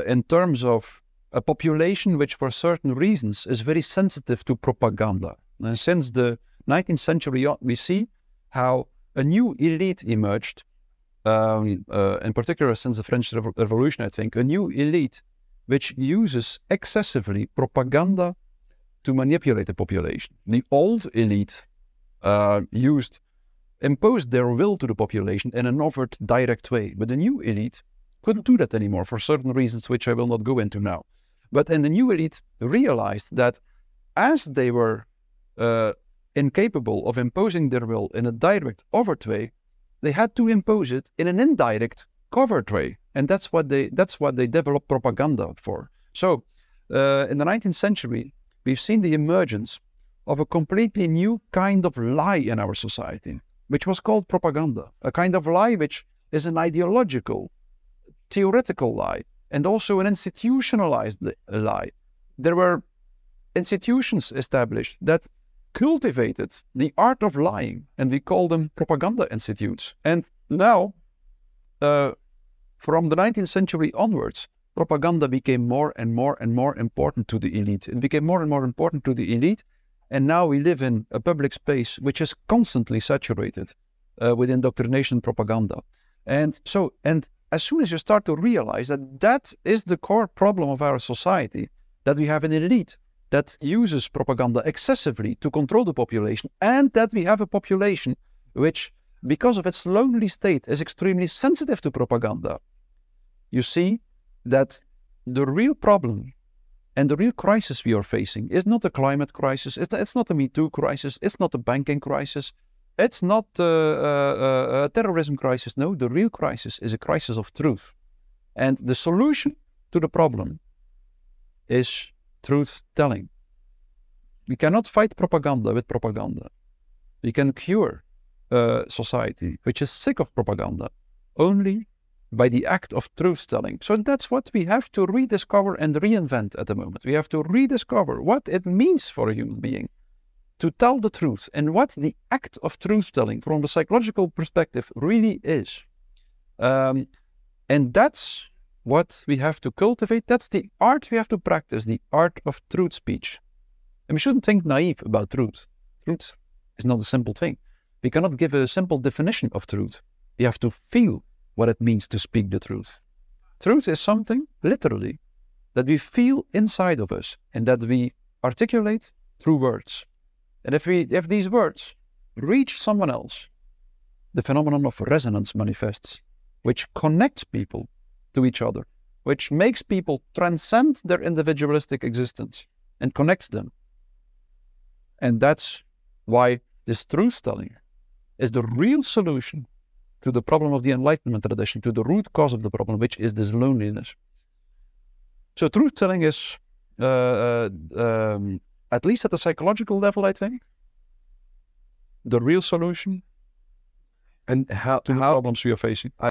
in terms of a population which for certain reasons is very sensitive to propaganda. And since the 19th century on, we see how a new elite emerged, in particular since the French Revolution, I think, a new elite which uses excessively propaganda to manipulate the population. The old elite imposed their will to the population in an overt, direct way, but the new elite couldn't do that anymore for certain reasons which I will not go into now. But the new elite realized that as they were incapable of imposing their will in a direct, overt way, they had to impose it in an indirect, covert way. And that's what they developed propaganda for. So in the 19th century, we've seen the emergence of a completely new kind of lie in our society, which was called propaganda. A kind of lie which is an ideological, theoretical lie, and also an institutionalized lie. There were institutions established that cultivated the art of lying, and we call them propaganda institutes. And now, from the 19th century onwards, propaganda became more and more and more important to the elite. It became more and more important to the elite, and now we live in a public space which is constantly saturated with indoctrination propaganda. And as soon as you start to realize that that is the core problem of our society, that we have an elite that uses propaganda excessively to control the population, and that we have a population which, because of its lonely state, is extremely sensitive to propaganda, you see that the real problem and the real crisis we are facing is not a climate crisis, it's not a Me Too crisis, it's not a banking crisis, it's not a terrorism crisis. No, the real crisis is a crisis of truth. And the solution to the problem is truth-telling. We cannot fight propaganda with propaganda. We can cure a society which is sick of propaganda only by the act of truth-telling. So that's what we have to rediscover and reinvent at the moment. We have to rediscover what it means for a human being to tell the truth and what the act of truth-telling from the psychological perspective really is. And that's what we have to cultivate. That's the art we have to practice, the art of truth speech. And we shouldn't think naive about truth. Truth is not a simple thing. We cannot give a simple definition of truth. We have to feel what it means to speak the truth. Truth is something, literally, that we feel inside of us and that we articulate through words. And if these words reach someone else, the phenomenon of resonance manifests, which connects people to each other, which makes people transcend their individualistic existence and connects them. And that's why this truth-telling is the real solution to the problem of the Enlightenment tradition, to the root cause of the problem, which is this loneliness. So truth-telling is, at least at the psychological level, I think, the real solution and how to the problems we are facing.